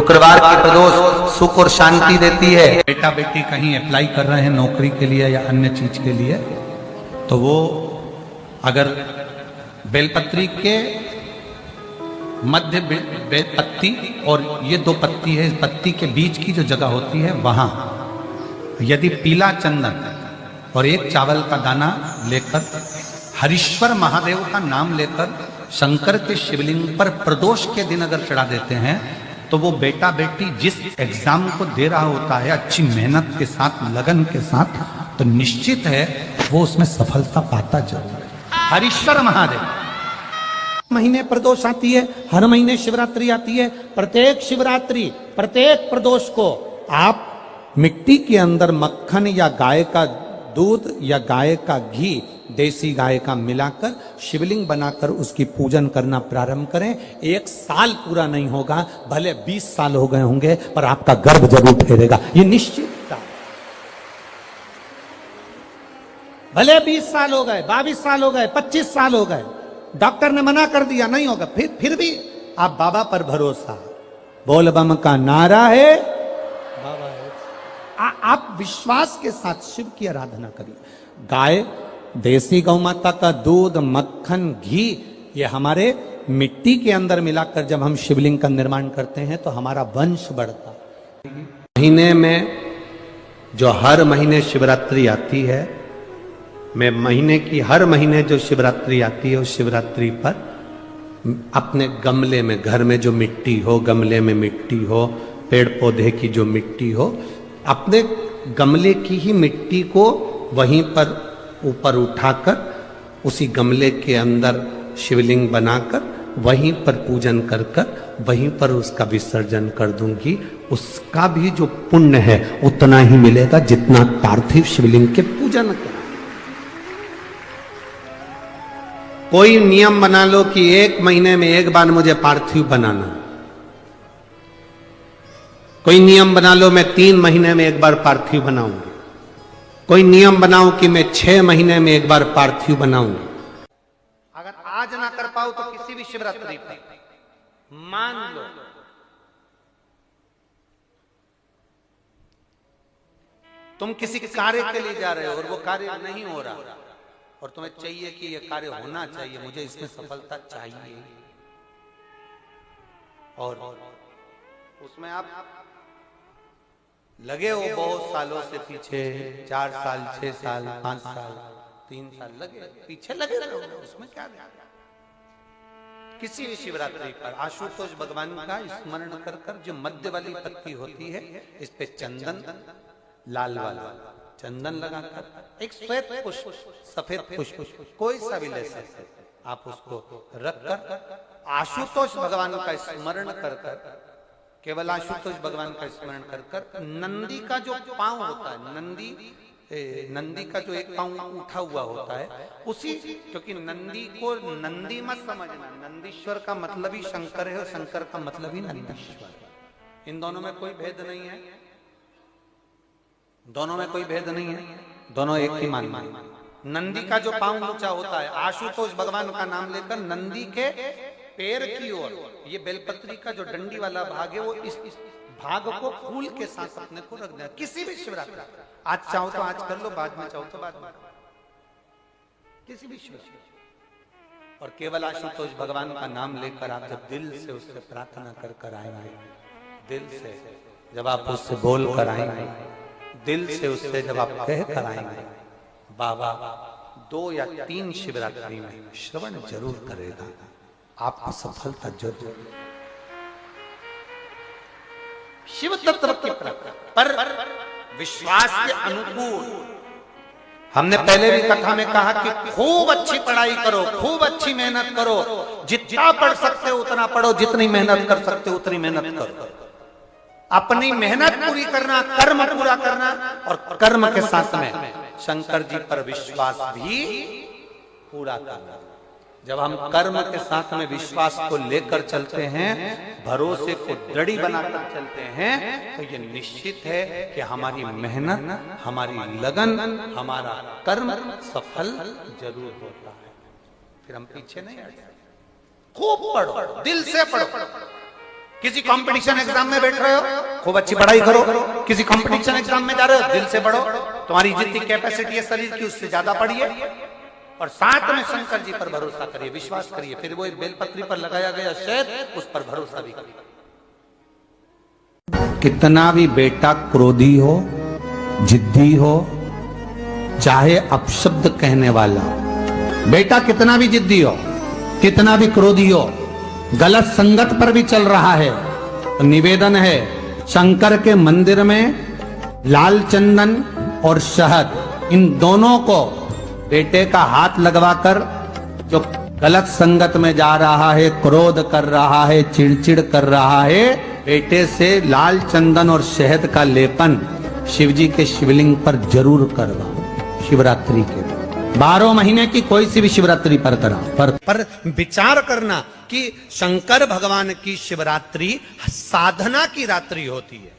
शुक्रवार की प्रदोष सुख और शांति देती है। बेटा बेटी कहीं अप्लाई कर रहे हैं नौकरी के लिए या अन्य चीज के लिए, तो वो अगर बेलपत्री के मध्य पत्ती और ये दो पत्ती है, इस पत्ती के बीच की जो जगह होती है वहां यदि पीला चंदन और एक चावल का दाना लेकर हरीश्वर महादेव का नाम लेकर शंकर के शिवलिंग पर प्रदोष के दिन अगर चढ़ा देते हैं तो वो बेटा बेटी जिस एग्जाम को दे रहा होता है अच्छी मेहनत के साथ, लगन के साथ, तो निश्चित है वो उसमें सफलता पाता जरूर है। हरीश्वर महादेव। महीने प्रदोष आती है, हर महीने शिवरात्रि आती है। प्रत्येक शिवरात्रि, प्रत्येक प्रदोष को आप मिट्टी के अंदर मक्खन या गाय का दूध या गाय का घी, देसी गाय का मिलाकर शिवलिंग बनाकर उसकी पूजन करना प्रारंभ करें। 1 साल पूरा नहीं होगा, भले 20 साल हो गए होंगे, पर आपका गर्भ जरूर फेरेगा, ये निश्चितता। भले 20 साल हो गए, 22 साल हो गए, 25 साल हो गए, डॉक्टर ने मना कर दिया नहीं होगा, फिर भी आप बाबा पर भरोसा, बोल बम का नारा है, बाबा है। आप विश्वास के साथ शिव की आराधना करिए। गाय, देसी गौ माता का दूध, मक्खन, घी, ये हमारे मिट्टी के अंदर मिलाकर जब हम शिवलिंग का निर्माण करते हैं तो हमारा वंश बढ़ता है। महीने में जो हर महीने शिवरात्रि आती है, मैं महीने की हर महीने जो शिवरात्रि आती है उस शिवरात्रि पर अपने गमले में, घर में जो मिट्टी हो, गमले में मिट्टी हो, पेड़ पौधे की जो मिट्टी हो, अपने गमले की ही मिट्टी को वहीं पर ऊपर उठाकर उसी गमले के अंदर शिवलिंग बनाकर वहीं पर पूजन कर वहीं पर उसका विसर्जन कर दूंगी। उसका भी जो पुण्य है उतना ही मिलेगा जितना पार्थिव शिवलिंग के पूजन का। कोई नियम बना लो कि 1 महीने में 1 बार मुझे पार्थिव बनाना, कोई नियम बना लो मैं 3 महीने में 1 बार पार्थिव बनाऊंगी, कोई नियम बनाओ कि मैं 6 महीने में 1 बार पार्थिव बनाऊंगी। अगर आज ना कर पाओ तो किसी भी शिवरात्रि पर मान लो तुम किसी कार्य के लिए जा रहे हो और वो कार्य नहीं हो रहा और तुम्हें चाहिए कि ये कार्य होना चाहिए, मुझे इसमें सफलता चाहिए, और उसमें आप लगे हो बहुत सालों से पीछे, 4 साल, 6 साल, 5 साल, 3 साल लगे पीछे लगे रहो, उसमें क्या है? किसी भी शिवरात्रि पर आशुतोष भगवान का स्मरण कर जो मध्य वाली पत्ती होती है इस पे चंदन, लाल वाला चंदन लगाकर एक श्वेत पुष्प, सफेद पुष्प, कोई सा भी ले सकते, आप उसको रखकर आशुतोष भगवान का स्मरण कर केवल आशुतोष भगवान का स्मरण कर नंदी का जो पांव होता है, नंदी का जो एक पांव उठा हुआ होता है उसी, क्योंकि नंदी को नंदी मत समझना, नंदीश्वर का मतलब ही शंकर है और शंकर का मतलब ही नंदीश्वर, इन दोनों में कोई भेद नहीं है, दोनों में कोई भेद नहीं है, दोनों एक ही मान है। नंदी का जो पांव ऊंचा होता है, आशुतोष भगवान का नाम लेकर नंदी के पैर की ओर, ये बेलपत्री का जो डंडी वाला भाग है वो इस भाग को फूल के साथ अपने को रख देना। किसी भी शिवरात्रि, आज चाहो तो आज कर लो, बाद में चाहो तो बाद में, किसी भी शिवरात्रि, और केवल आशुतोष भगवान का नाम लेकर आप जब दिल से उससे प्रार्थना कर आएंगे, दिल से जब आप उससे बोल कर आएंगे, दिल से उससे जब आप कह कर आएंगे, बाबा 2 या 3 शिवरात्रि में श्रवण जरूर करेगा, आपको सफलता जरूर। शिव तत्व की पर विश्वास के अनुकूल, हमने पहले भी कथा में कहा कि खूब अच्छी पढ़ाई करो, खूब अच्छी मेहनत करो, जितना पढ़ सकते हो उतना पढ़ो, जितनी मेहनत कर सकते हो उतनी मेहनत करो, अपनी मेहनत पूरी करना, कर्म पूरा करना, और कर्म के साथ में शंकर जी पर विश्वास भी पूरा करना। जब हम कर्म के साथ में विश्वास को लेकर चलते हैं, भरोसे को दृढ़ बनाकर चलते हैं, तो ये निश्चित है कि हमारी मेहनत, हमारी लगन, हमारा कर्म सफल जरूर होता है। फिर हम पीछे नहीं हटते। खूब पढ़ो, दिल से पढ़ो, किसी कंपटीशन एग्जाम में बैठ रहे हो, खूब अच्छी पढ़ाई करो। किसी कंपटीशन एग्जाम में जा रहे हो, दिल से पढ़ो। तुम्हारी जितनी कैपेसिटी है शरीर की, उससे ज्यादा पढ़िए और साथ में शंकर जी पर भरोसा करिए, विश्वास करिए। फिर वो एक बेलपत्री पर लगाया गया शहद, उस पर भरोसा भी करिए। कितना भी बेटा क्रोधी हो, जिद्दी हो, चाहे अपशब्द कहने वाला, बेटा कितना भी जिद्दी हो, कितना भी क्रोधी हो, गलत संगत पर भी चल रहा है, तो निवेदन है शंकर के मंदिर में लाल चंदन और शहद, इन दोनों को बेटे का हाथ लगवाकर, जो गलत संगत में जा रहा है, क्रोध कर रहा है, चिड़चिड़ कर रहा है, बेटे से लाल चंदन और शहद का लेपन शिवजी के शिवलिंग पर जरूर करवा। शिवरात्रि के 12 महीने की कोई सी भी शिवरात्रि पर करा, पर विचार करना कि शंकर भगवान की शिवरात्रि साधना की रात्रि होती है।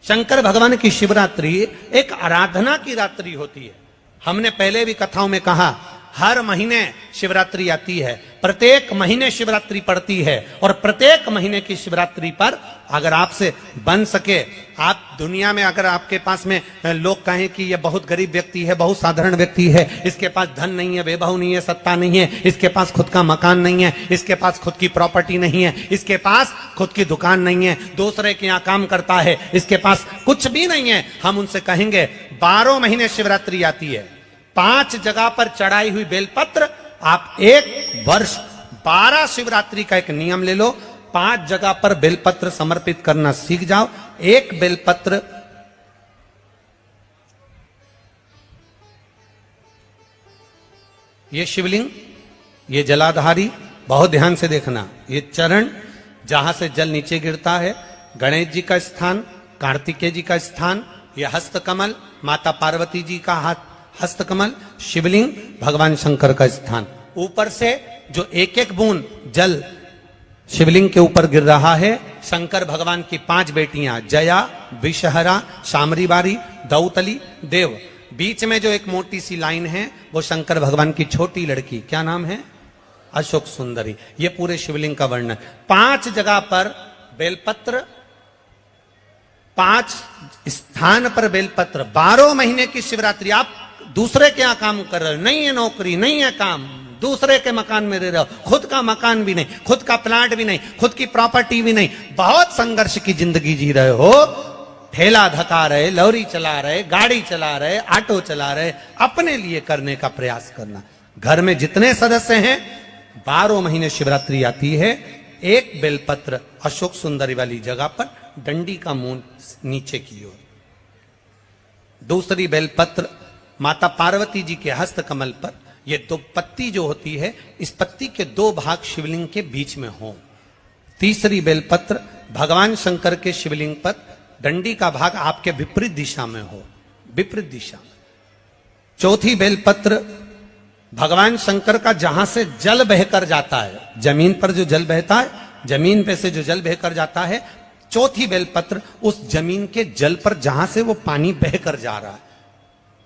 शंकर भगवान की शिवरात्रि एक आराधना की रात्रि होती है। हमने पहले भी कथाओं में कहा, हर महीने शिवरात्रि आती है, प्रत्येक महीने शिवरात्रि पड़ती है, और प्रत्येक महीने की शिवरात्रि पर अगर आपसे बन सके, आप दुनिया में अगर आपके पास में लोग कहें कि ये बहुत गरीब व्यक्ति है, बहुत साधारण व्यक्ति है, इसके पास धन नहीं है, वैभव नहीं है, सत्ता नहीं है, इसके पास खुद का मकान नहीं है, इसके पास खुद की प्रॉपर्टी नहीं है, इसके पास खुद की दुकान नहीं है, दूसरे के यहाँ काम करता है, इसके पास कुछ भी नहीं है, हम उनसे कहेंगे 12 महीने शिवरात्रि आती है, 5 जगह पर चढ़ाई हुई बेलपत्र, आप एक वर्ष 12 शिवरात्रि का एक नियम ले लो, 5 जगह पर बेलपत्र समर्पित करना सीख जाओ। एक बेलपत्र ये शिवलिंग, ये जलाधारी, बहुत ध्यान से देखना, ये चरण जहां से जल नीचे गिरता है, गणेश जी का स्थान, कार्तिकेय जी का स्थान, ये हस्तकमल, माता पार्वती जी का हाथ हस्तकमल, शिवलिंग, भगवान शंकर का स्थान। ऊपर से जो एक एक बूंद जल शिवलिंग के ऊपर गिर रहा है, शंकर भगवान की 5 बेटियां, जया, विषहरा, शामरीबारी, दौतली, देव। बीच में जो एक मोटी सी लाइन है, वो शंकर भगवान की छोटी लड़की, क्या नाम है? अशोक सुंदरी। ये पूरे शिवलिंग का वर्णन। 5 जगह पर बेलपत्र, 5 स्थान पर बेलपत्र, 12 महीने की शिवरात्रि। आप दूसरे के यहाँ काम कर रहे हो, नहीं है नौकरी, नहीं है काम, दूसरे के मकान में रह रहे हो, खुद का मकान भी नहीं, खुद का प्लाट भी नहीं, खुद की प्रॉपर्टी भी नहीं, बहुत संघर्ष की जिंदगी जी रहे हो, ठेला धका रहे, लॉरी चला रहे, गाड़ी चला रहे, ऑटो चला रहे, अपने लिए करने का प्रयास करना। घर में जितने सदस्य हैं, 12 महीने शिवरात्रि आती है, एक बेलपत्र अशोक सुंदरी वाली जगह पर, डंडी का मुंह नीचे की ओर। दूसरी बेलपत्र माता पार्वती जी के हस्त कमल पर, ये 2 पत्ती जो होती है, इस पत्ती के 2 भाग शिवलिंग के बीच में हो। तीसरी बेलपत्र भगवान शंकर के शिवलिंग पर, डंडी का भाग आपके विपरीत दिशा में हो, विपरीत दिशा में। चौथी बेलपत्र भगवान शंकर का जहां से जल बहकर जाता है, जमीन पर जो जल बहता है, जमीन पे से जो जल बहकर जाता है, चौथी बेलपत्र उस जमीन के जल पर जहां से वो पानी बहकर जा रहा है,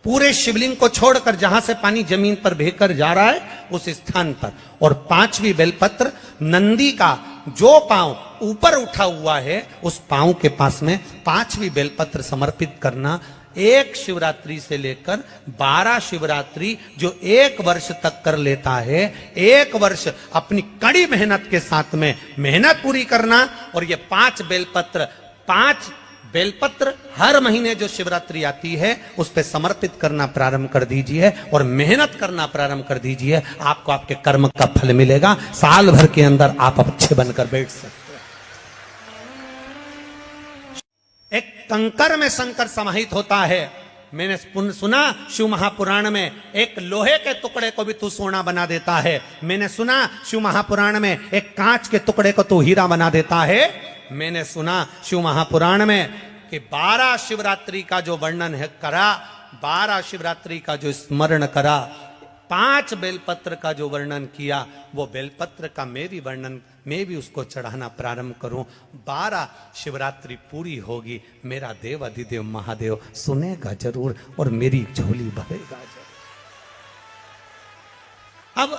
पूरे शिवलिंग को छोड़कर जहां से पानी जमीन पर बहकर जा रहा है, उस स्थान पर। और 5वीं बेलपत्र नंदी का जो पांव ऊपर उठा हुआ है, उस पांव के पास में 5वीं बेलपत्र समर्पित करना। एक शिवरात्रि से लेकर 12 शिवरात्रि जो 1 वर्ष तक कर लेता है, 1 वर्ष अपनी कड़ी मेहनत के साथ में मेहनत पूरी करना। और ये 5 बेलपत्र हर महीने जो शिवरात्रि आती है, उस पे समर्पित करना प्रारंभ कर दीजिए और मेहनत करना प्रारंभ कर दीजिए। आपको आपके कर्म का फल मिलेगा। साल भर के अंदर आप अच्छे बनकर बैठ सकते हैं। एक कंकर में शंकर समाहित होता है। मैंने सुना शिव महापुराण में, एक लोहे के टुकड़े को भी तू सोना बना देता है। मैंने सुना शिव महापुराण में, एक कांच के टुकड़े को तू हीरा बना देता है। मैंने सुना शिव महापुराण में कि 12 शिवरात्रि का जो वर्णन है करा, 12 शिवरात्रि का जो स्मरण करा, 5 बेलपत्र का जो वर्णन किया, वो बेलपत्र का मैं भी उसको चढ़ाना प्रारंभ करूं। 12 शिवरात्रि पूरी होगी, मेरा देव अधिदेव महादेव सुनेगा जरूर और मेरी झोली भरेगा जरूर। अब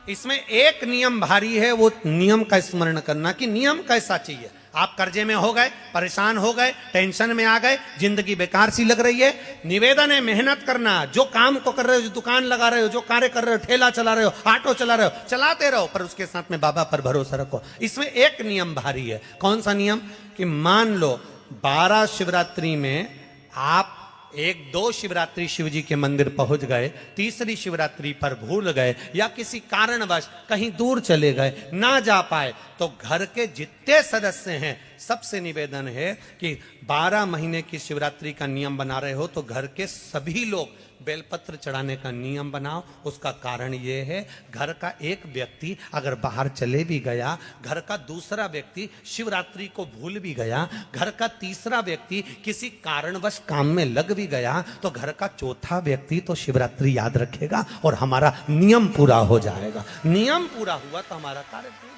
इसमें एक नियम भारी है, वो नियम का स्मरण करना कि नियम कैसा चाहिए। आप कर्जे में हो गए, परेशान हो गए, टेंशन में आ गए, जिंदगी बेकार सी लग रही है, निवेदन है मेहनत करना। जो काम को कर रहे हो, जो दुकान लगा रहे हो, जो कार्य कर रहे हो, ठेला चला रहे हो, ऑटो चला रहे हो, चलाते रहो, पर उसके साथ में बाबा पर भरोसा रखो। इसमें एक नियम भारी है। कौन सा नियम? कि मान लो 12 शिवरात्रि में आप 1-2 शिवरात्रि शिव जी के मंदिर पहुंच गए, तीसरी शिवरात्रि पर भूल गए या किसी कारणवश कहीं दूर चले गए, ना जा पाए, तो घर के जितने सदस्य हैं सबसे निवेदन है कि 12 महीने की शिवरात्रि का नियम बना रहे हो तो घर के सभी लोग बेलपत्र चढ़ाने का नियम बनाओ। उसका कारण यह है, घर का एक व्यक्ति अगर बाहर चले भी गया, घर का दूसरा व्यक्ति शिवरात्रि को भूल भी गया, घर का तीसरा व्यक्ति किसी कारणवश काम में लग भी गया, तो घर का चौथा व्यक्ति तो शिवरात्रि याद रखेगा और हमारा नियम पूरा हो जाएगा। नियम पूरा हुआ तो हमारा कार्य पूरा।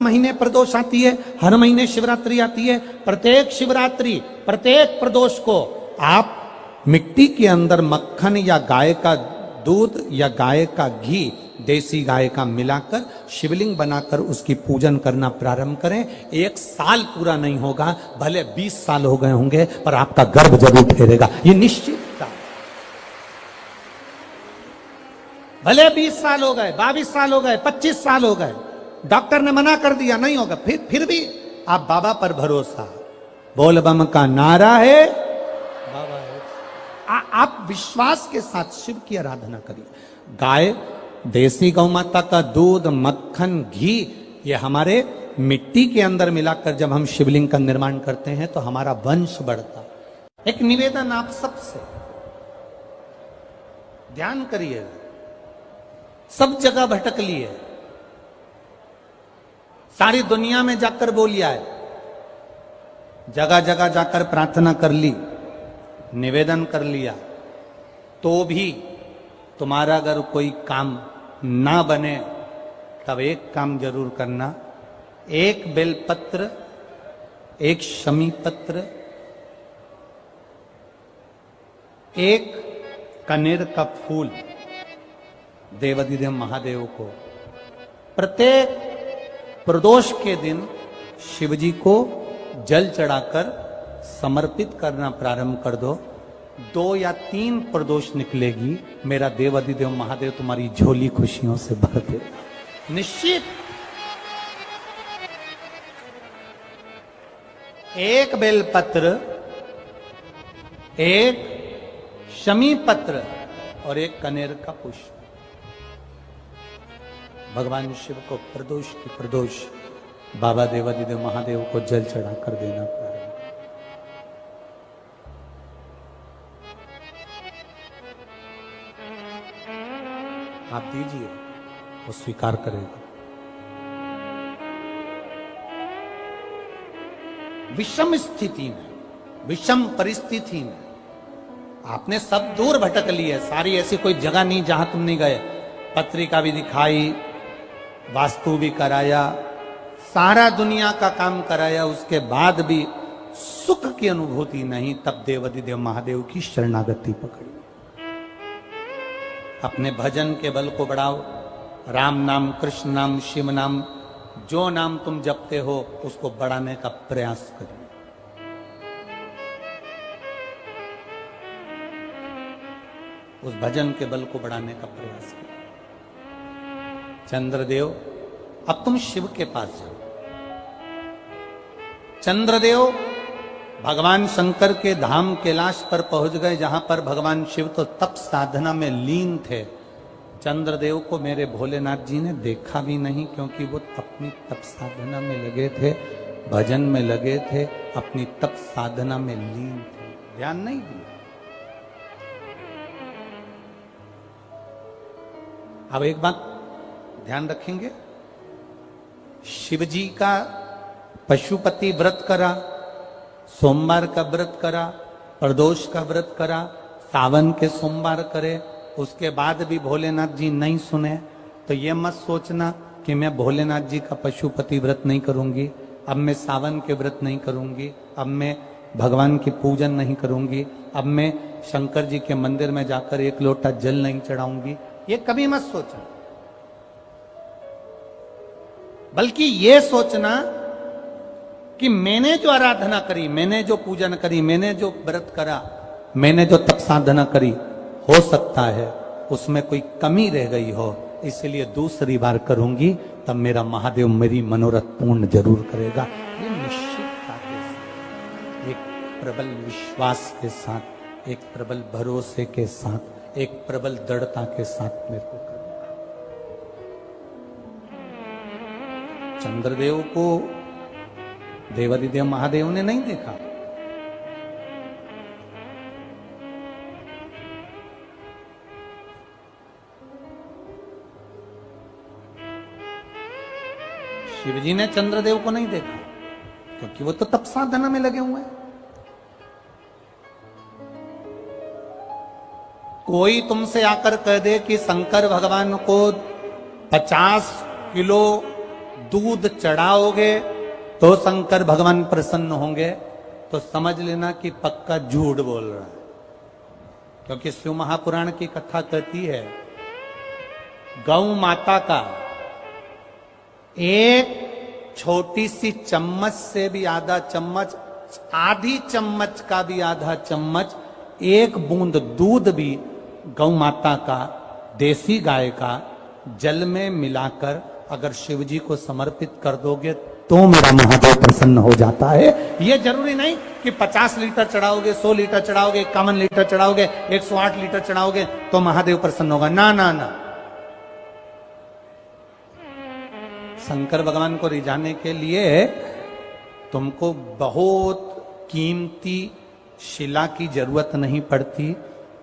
महीने प्रदोष आती है, हर महीने शिवरात्रि आती है। प्रत्येक शिवरात्रि, प्रत्येक प्रदोष को आप मिट्टी के अंदर मक्खन या गाय का दूध या गाय का घी, देसी गाय का मिलाकर शिवलिंग बनाकर उसकी पूजन करना प्रारंभ करें। 1 साल पूरा नहीं होगा, भले 20 साल हो गए होंगे, पर आपका गर्भ जरूर फेरेगा, ये निश्चित था। भले 20 साल हो गए, 22 साल हो गए, 25 साल हो गए, डॉक्टर ने मना कर दिया नहीं होगा, फिर भी आप बाबा पर भरोसा, बोल बम का नारा है, बाबा है। आप विश्वास के साथ शिव की आराधना करिए। गाय, देसी गौ माता का दूध, मक्खन, घी, ये हमारे मिट्टी के अंदर मिलाकर जब हम शिवलिंग का निर्माण करते हैं तो हमारा वंश बढ़ता। एक निवेदन आप सबसे, ध्यान करिएगा, सब जगह भटक लिए, सारी दुनिया में जाकर बोलिया है, जगह जगह जाकर प्रार्थना कर ली, निवेदन कर लिया, तो भी तुम्हारा अगर कोई काम ना बने, तब एक काम जरूर करना, एक बेलपत्र, एक शमी पत्र, एक कनेर का फूल देवाधिदेव महादेव को प्रत्येक प्रदोष के दिन शिवजी को जल चढ़ाकर समर्पित करना प्रारंभ कर दो। 2 या 3 प्रदोष निकलेगी, मेरा देवाधिदेव महादेव तुम्हारी झोली खुशियों से भर दे, निश्चित। एक बेलपत्र, एक शमी पत्र और एक कनेर का पुष्प भगवान शिव को प्रदोष की प्रदोष बाबा देवाधिदेव महादेव को जल चढ़ाकर देना प्रारंभ। आप दीजिए, वो स्वीकार करेगा। विषम स्थिति में, विषम परिस्थिति में आपने सब दूर भटक ली है, सारी ऐसी कोई जगह नहीं जहां तुम नहीं गए, पत्रिका भी दिखाई, वास्तु भी कराया, सारा दुनिया का काम कराया, उसके बाद भी सुख की अनुभूति नहीं, तब देवाधिदेव महादेव की शरणागति पकड़ी। अपने भजन के बल को बढ़ाओ, राम नाम, कृष्ण नाम, शिव नाम, जो नाम तुम जपते हो उसको बढ़ाने का प्रयास करिए। उस भजन के बल को बढ़ाने का प्रयास करिए। चंद्रदेव, अब तुम शिव के पास जाओ। चंद्रदेव भगवान शंकर के धाम कैलाश पर पहुंच गए, जहां पर भगवान शिव तो तप साधना में लीन थे। चंद्रदेव को मेरे भोलेनाथ जी ने देखा भी नहीं, क्योंकि वो अपनी तप साधना में लगे थे, भजन में लगे थे, अपनी तप साधना में लीन थे, ध्यान नहीं दिया। अब एक बात ध्यान रखेंगे, शिव जी का पशुपति व्रत करा, सोमवार का व्रत करा, प्रदोष का व्रत करा, सावन के सोमवार करे, उसके बाद भी भोलेनाथ जी नहीं सुने, तो ये मत सोचना कि मैं भोलेनाथ जी का पशुपति व्रत नहीं करूंगी, अब मैं सावन के व्रत नहीं करूंगी, अब मैं भगवान की पूजन नहीं करूंगी, अब मैं शंकर जी के मंदिर में जाकर 1 लोटा जल नहीं चढ़ाऊंगी, ये कभी मत सोचना। बल्कि ये सोचना कि मैंने जो आराधना करी, मैंने जो पूजन करी, मैंने जो व्रत करा, मैंने जो तप साधना करी, हो सकता है उसमें कोई कमी रह गई हो, इसलिए दूसरी बार करूंगी, तब मेरा महादेव मेरी मनोरथ पूर्ण जरूर करेगा। ये निश्चितता के साथ, एक प्रबल विश्वास के साथ, एक प्रबल भरोसे के साथ, एक प्रबल दृढ़ता के साथ मेरे को करना। चंद्रदेव को देवादिदेव महादेव ने नहीं देखा, शिवजी ने चंद्रदेव को नहीं देखा, क्योंकि वो तो तप साधना में लगे हुए हैं। कोई तुमसे आकर कह दे कि शंकर भगवान को 50 किलो दूध चढ़ाओगे तो शंकर भगवान प्रसन्न होंगे, तो समझ लेना कि पक्का झूठ बोल रहा है। क्योंकि शिव महापुराण की कथा कहती है, गौ माता का एक छोटी सी चम्मच से भी आधा चम्मच, आधी चम्मच का भी आधा चम्मच, एक बूंद दूध भी गौ माता का, देसी गाय का जल में मिलाकर अगर शिव जी को समर्पित कर दोगे तो मेरा महादेव प्रसन्न हो जाता है। यह जरूरी नहीं कि 50 लीटर चढ़ाओगे, 100 लीटर चढ़ाओगे, 51 लीटर चढ़ाओगे, 108 लीटर चढ़ाओगे तो महादेव प्रसन्न होगा। ना ना ना, शंकर भगवान को रिझाने के लिए तुमको बहुत कीमती शिला की जरूरत नहीं पड़ती।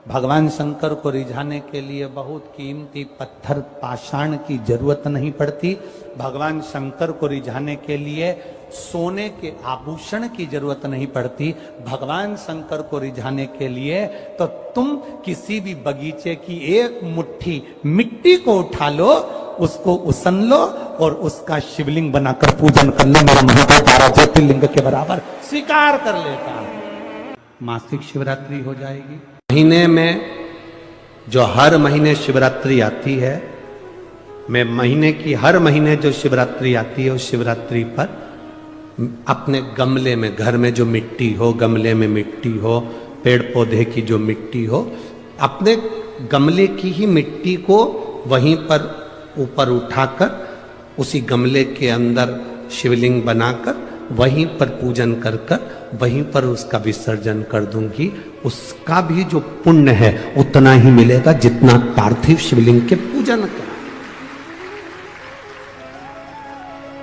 भगवान शंकर को रिझाने के लिए बहुत कीमती पत्थर पाषाण की जरूरत नहीं पड़ती। भगवान शंकर को रिझाने के लिए सोने के आभूषण की जरूरत नहीं पड़ती। भगवान शंकर को रिझाने के लिए तो तुम किसी भी बगीचे की एक मुट्ठी मिट्टी को उठा लो, उसको उसन लो और उसका शिवलिंग बनाकर पूजन कर लो, मेरा महादेव 12 ज्योतिर्लिंग के बराबर स्वीकार कर लेता है। मासिक शिवरात्रि हो जाएगी। महीने में जो हर महीने शिवरात्रि आती है, मैं महीने की हर महीने जो शिवरात्रि आती है उस शिवरात्रि पर अपने गमले में, घर में जो मिट्टी हो, गमले में मिट्टी हो, पेड़ पौधे की जो मिट्टी हो, अपने गमले की ही मिट्टी को वहीं पर ऊपर उठाकर उसी गमले के अंदर शिवलिंग बनाकर वहीं पर पूजन कर कर वहीं पर उसका विसर्जन कर दूंगी। उसका भी जो पुण्य है उतना ही मिलेगा जितना पार्थिव शिवलिंग के पूजन का।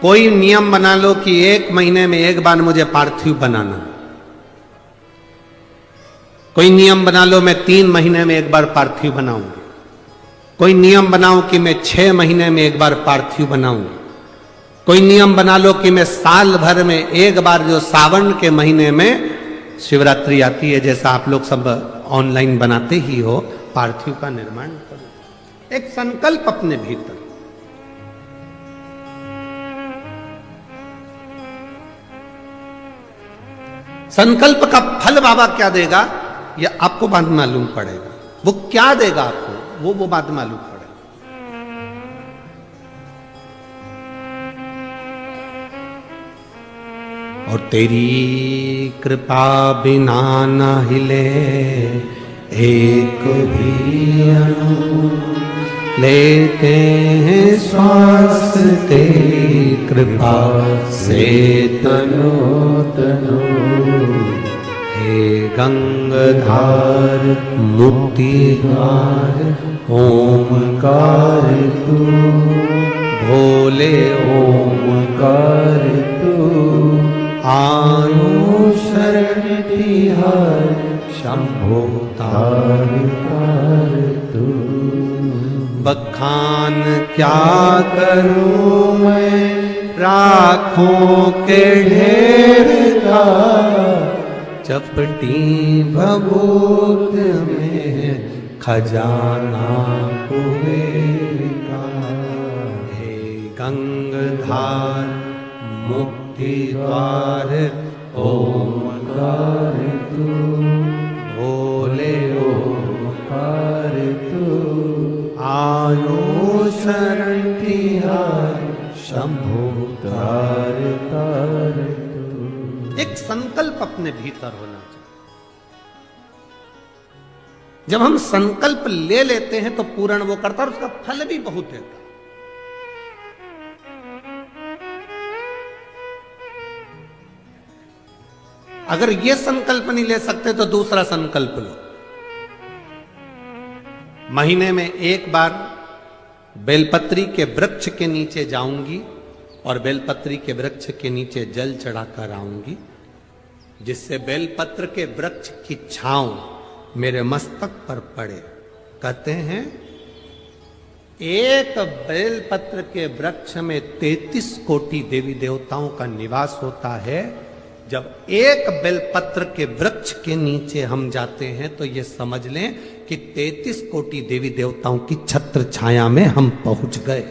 कोई नियम बना लो कि 1 महीने में एक बार मुझे पार्थिव बनाना। कोई नियम बना लो मैं 3 महीने में एक बार पार्थिव बनाऊंगी। कोई नियम बनाओ कि मैं 6 महीने में एक बार पार्थिव बनाऊंगी। कोई नियम बना लो कि मैं साल भर में एक बार, जो सावन के महीने में शिवरात्रि आती है, जैसा आप लोग सब ऑनलाइन बनाते ही हो, पार्थिव का निर्माण करो। एक संकल्प अपने भीतर। संकल्प का फल बाबा क्या देगा यह आपको बाद में मालूम पड़ेगा। वो क्या देगा आपको वो बाद में मालूम पड़ेगा। और तेरी कृपा बिना न हिले एक भी अणु, लेते हैं श्वास तेरी कृपा से तनो तनो। हे गंगाधार मुक्तिधार ओमकार तू, भोले ओमकार तू। आयो शरण तिहार शंभो तारकार तू। बखान क्या करूं मैं राखों के ढेर का, चपटी भभूत में खजाना कुबेर का। हे गंगाधार मुक्तिद्वार ओमकार तू, भोले ओमकार तू। आयो शरण तिहार शंभो एक संकल्प अपने भीतर होना चाहिए। जब हम संकल्प ले लेते हैं तो पूर्ण वो करता है और उसका फल भी बहुत देता है। अगर ये संकल्प नहीं ले सकते तो दूसरा संकल्प लो। महीने में एक बार बेलपत्री के वृक्ष के नीचे जाऊंगी और बेलपत्री के वृक्ष के नीचे जल चढ़ाकर आऊंगी, जिससे बेलपत्र के वृक्ष की छांव मेरे मस्तक पर पड़े। कहते हैं एक बेलपत्र के वृक्ष में 33 कोटि देवी देवताओं का निवास होता है। जब एक बेलपत्र के वृक्ष के नीचे हम जाते हैं तो ये समझ लें कि 33 कोटि देवी देवताओं की छत्र छाया में हम पहुंच गए।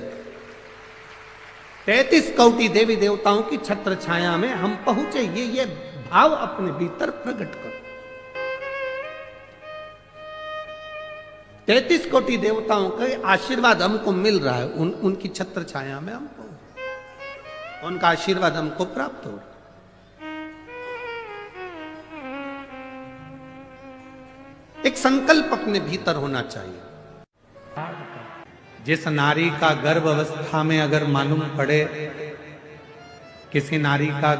33 कोटि देवी देवताओं की छत्र छाया में हम पहुंचे। ये भाव अपने भीतर प्रकट करो। 33 कोटि देवताओं का आशीर्वाद हमको मिल रहा है, उनकी छत्र छाया में हम पहुंचे, उनका आशीर्वाद हमको प्राप्त हो रहा है। एक संकल्प अपने भीतर होना चाहिए। जिस नारी का गर्भ अवस्था में अगर मालूम पड़े किसी नारी का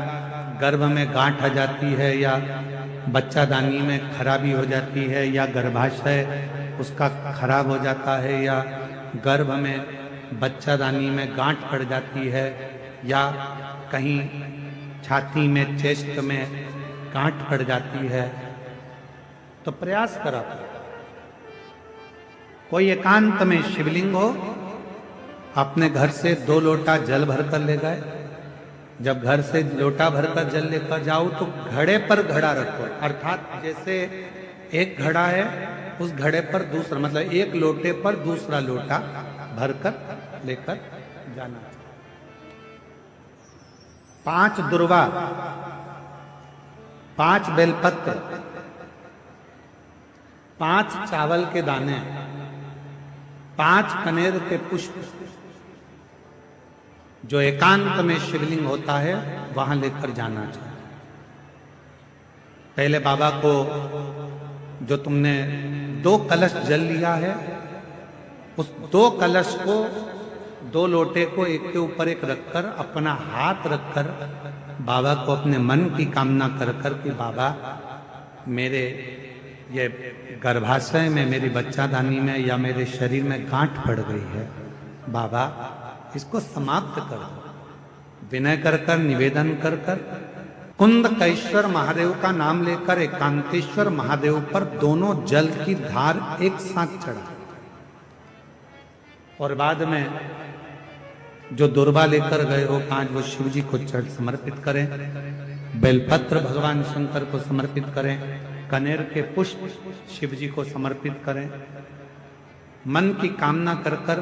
गर्भ में गांठ आ जाती है या बच्चादानी में खराबी हो जाती है या गर्भाशय उसका खराब हो जाता है या गर्भ में बच्चादानी में गांठ पड़ जाती है या कहीं छाती में चेस्ट में गांठ पड़ जाती है तो प्रयास करा। कोई एकांत में शिवलिंग हो, अपने घर से 2 लोटा जल भरकर ले गए। जब घर से लोटा भरकर जल लेकर जाओ तो घड़े पर घड़ा रखो, अर्थात जैसे एक घड़ा है उस घड़े पर दूसरा, मतलब एक लोटे पर दूसरा लोटा भरकर लेकर जाना। 5 दुर्वा, 5 बेलपत्र, 5 चावल के दाने, 5 कनेर के पुष्प, जो एकांत में शिवलिंग होता है वहां लेकर जाना चाहिए। पहले बाबा को जो तुमने 2 कलश जल लिया है, उस 2 कलश को 2 लोटे को एक के ऊपर एक रखकर अपना हाथ रखकर बाबा को अपने मन की कामना कर कर कि बाबा मेरे ये गर्भाशय में, मेरी बच्चादानी में या मेरे शरीर में गांठ पड़ गई है, बाबा इसको समाप्त कर दो। विनय कर कर, निवेदन कर कर कुंदकेश्वर महादेव का नाम लेकर एकांतेश्वर महादेव पर दोनों जल की धार एक साथ चढ़ा और बाद में जो दुर्वा लेकर गए हो 5 वो शिव जी को समर्पित करें। बेलपत्र भगवान शंकर को समर्पित करें। कनेर के पुष्प शिव जी को समर्पित करें। मन की कामना कर कर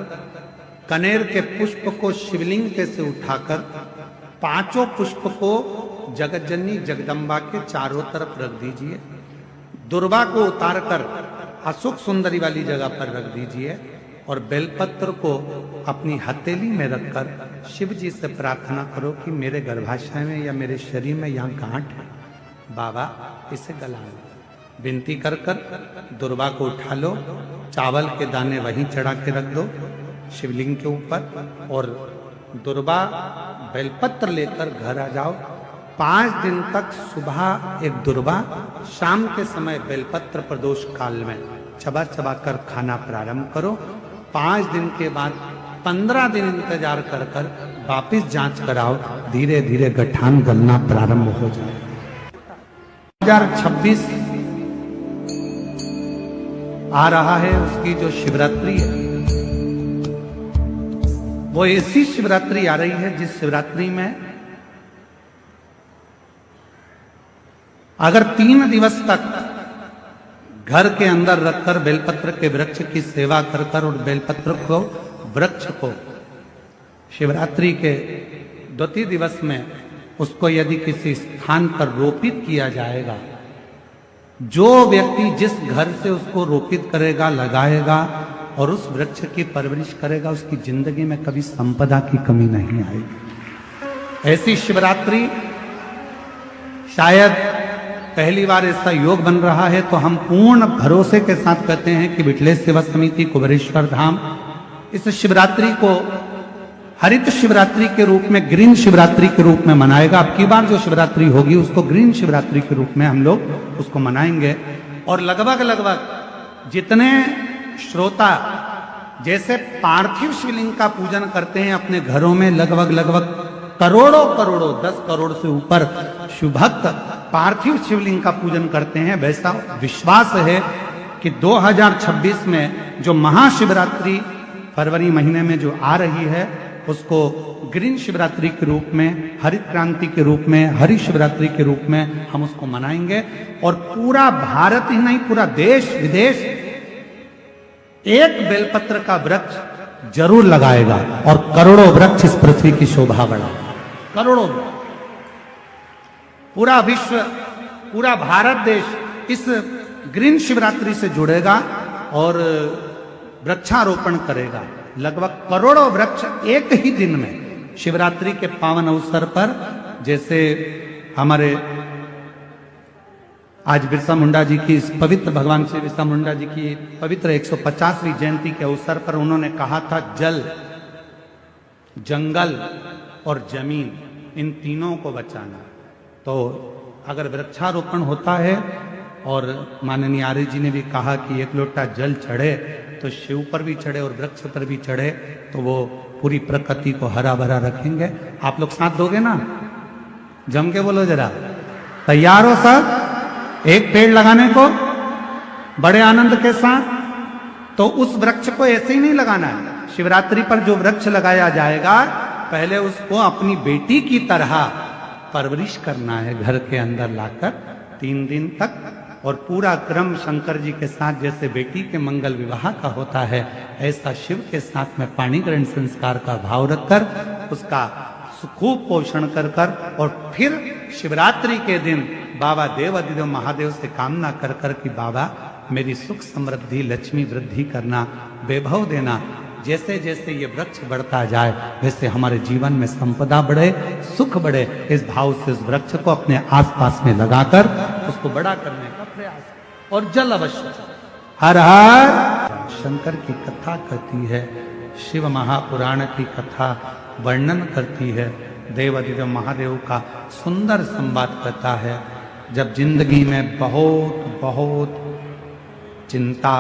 कनेर के पुष्प को शिवलिंग पे से उठाकर 5 पुष्प को जगतजननी जगदम्बा के चारों तरफ रख दीजिए। दुर्वा को उतारकर अशोक सुंदरी वाली जगह पर रख दीजिए और बेलपत्र को अपनी हथेली में रखकर शिव जी से प्रार्थना करो कि मेरे गर्भाशय में या मेरे शरीर में यहाँ गांठ है, बाबा इसे गला लो। विनती कर कर दुर्वा को उठा लो, चावल के दाने वहीं चढ़ा के रख दो शिवलिंग के ऊपर और दुर्वा बेलपत्र लेकर घर आ जाओ। 5 दिन तक सुबह एक दुर्वा, शाम के समय बेलपत्र प्रदोष काल में चबा चबा कर खाना प्रारंभ करो। 5 दिन के बाद 15 दिन इंतजार कर कर वापिस जांच कराओ, धीरे धीरे गठान गलना प्रारंभ हो जाए। 2026 आ रहा है, उसकी जो शिवरात्रि है वो ऐसी शिवरात्रि आ रही है जिस शिवरात्रि में अगर 3 दिवस तक घर के अंदर रखकर बेलपत्र के वृक्ष की सेवा कर कर और बेलपत्र को वृक्ष को शिवरात्रि के 2 दिवस में उसको यदि किसी स्थान पर रोपित किया जाएगा, जो व्यक्ति जिस घर से उसको रोपित करेगा, लगाएगा और उस वृक्ष की परवरिश करेगा, उसकी जिंदगी में कभी संपदा की कमी नहीं आएगी। ऐसी शिवरात्रि शायद पहली बार ऐसा योग बन रहा है, तो हम पूर्ण भरोसे के साथ कहते हैं कि विठलेश सेवा समिति कुबेरेश्वर धाम इस शिवरात्रि को हरित शिवरात्रि के रूप में, ग्रीन शिवरात्रि के रूप में मनाएगा। अब की बार जो शिवरात्रि होगी उसको ग्रीन शिवरात्रि के रूप में हम लोग उसको मनाएंगे। और लगभग जितने श्रोता जैसे पार्थिव शिवलिंग का पूजन करते हैं अपने घरों में, लगभग करोड़ों 10 करोड़ से ऊपर शिवभक्त पार्थिव शिवलिंग का पूजन करते हैं, वैसा विश्वास है कि 2026 में जो महाशिवरात्रि फरवरी महीने में जो आ रही है उसको ग्रीन शिवरात्रि के रूप में, हरित क्रांति के रूप में, हरि शिवरात्रि के रूप में हम उसको मनाएंगे। और पूरा भारत ही नहीं, पूरा देश विदेश एक बेलपत्र का वृक्ष जरूर लगाएगा और करोड़ों वृक्ष इस पृथ्वी की शोभा बढ़ाएगा। करोड़ों, पूरा विश्व, पूरा भारत देश इस ग्रीन शिवरात्रि से जुड़ेगा और वृक्षारोपण करेगा। लगभग करोड़ों वृक्ष एक ही दिन में शिवरात्रि के पावन अवसर पर, जैसे हमारे आज बिरसा मुंडा जी की इस पवित्र, भगवान श्री बिरसा मुंडा जी की पवित्र 150वीं जयंती के अवसर पर उन्होंने कहा था जल, जंगल और जमीन, इन तीनों को बचाना। तो अगर वृक्षारोपण होता है, और माननीय आर्य जी ने भी कहा कि एक लोटा जल चढ़े तो शिव पर भी चढ़े और वृक्ष पर भी चढ़े, तो वो पूरी प्रकृति को हरा भरा रखेंगे। आप लोग साथ दोगे ना? जम के बोलो जरा, तैयार हो सब एक पेड़ लगाने को बड़े आनंद के साथ? तो उस वृक्ष को ऐसे ही नहीं लगाना है। शिवरात्रि पर जो वृक्ष लगाया जाएगा, पहले उसको अपनी बेटी की तरह परवरिश करना है, घर के अंदर लाकर 3 दिन तक। और पूरा क्रम शंकर जी के साथ जैसे बेटी के मंगल विवाह का होता है, ऐसा शिव के साथ में पाणी ग्रहण संस्कार का भाव रखकर उसका खूब पोषण कर और फिर शिवरात्रि के दिन बाबा देवाधिदेव महादेव से कामना कर कि बाबा मेरी सुख समृद्धि लक्ष्मी वृद्धि करना, वैभव देना। जैसे जैसे ये वृक्ष बढ़ता जाए वैसे हमारे जीवन में संपदा बढ़े, सुख बढ़े। इस भाव से उस वृक्ष को अपने आसपास में लगाकर उसको बड़ा करने का प्रयास। और जल अवश्य, हर हर शंकर की कथा कहती है, शिव महापुराण की कथा वर्णन करती है, देवाधिदेव महादेव का सुंदर संवाद करता है। जब जिंदगी में बहुत चिंता,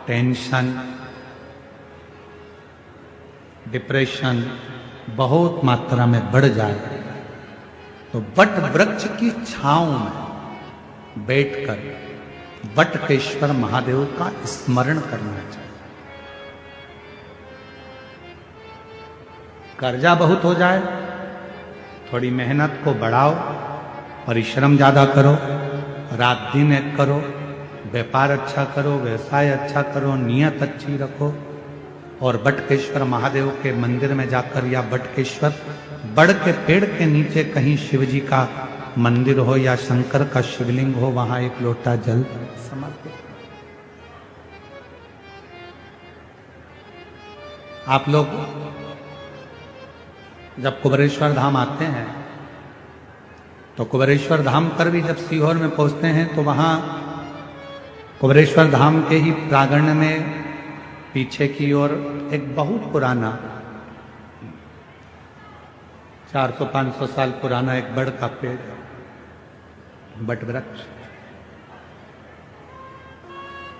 टेंशन, डिप्रेशन बहुत मात्रा में बढ़ जाए, तो वट वृक्ष की छांव में बैठकर वटकेश्वर महादेव का स्मरण करना चाहिए। कर्जा बहुत हो जाए, थोड़ी मेहनत को बढ़ाओ, परिश्रम ज्यादा करो, रात दिन एक करो, व्यापार अच्छा करो, व्यवसाय अच्छा करो, नियत अच्छी रखो, और बटकेश्वर महादेव के मंदिर में जाकर या बटकेश्वर बड़ के पेड़ के नीचे कहीं शिव जी का मंदिर हो या शंकर का शिवलिंग हो, वहां एक लोटा जल समर्पित। आप लोग जब कुबेरेश्वर धाम आते हैं तो कुबेरेश्वर धाम पर भी जब सीहोर में पहुंचते हैं तो वहां कुबेरेश्वर धाम के ही प्रांगण में पीछे की ओर एक बहुत पुराना 400-500 साल पुराना एक बड़ का पेड़, बट वृक्ष।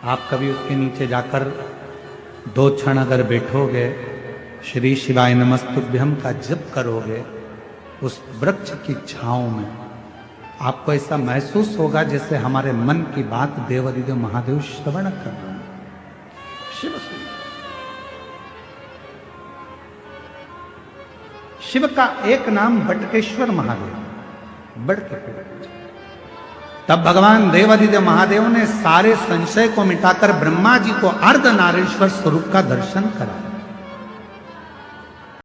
आप कभी उसके नीचे जाकर 2 क्षण अगर बैठोगे, श्री शिवाय नमस्तुभ्यम का जप करोगे, उस वृक्ष की छांव में आपको ऐसा महसूस होगा जैसे हमारे मन की बात देवाधिदेव महादेव श्रवण कर रहे हैं। शिव का एक नाम बटकेश्वर महादेव, बड़ के पेड़। तब भगवान देवाधिदेव महादेव ने सारे संशय को मिटाकर ब्रह्मा जी को अर्धनारीश्वर स्वरूप का दर्शन करा।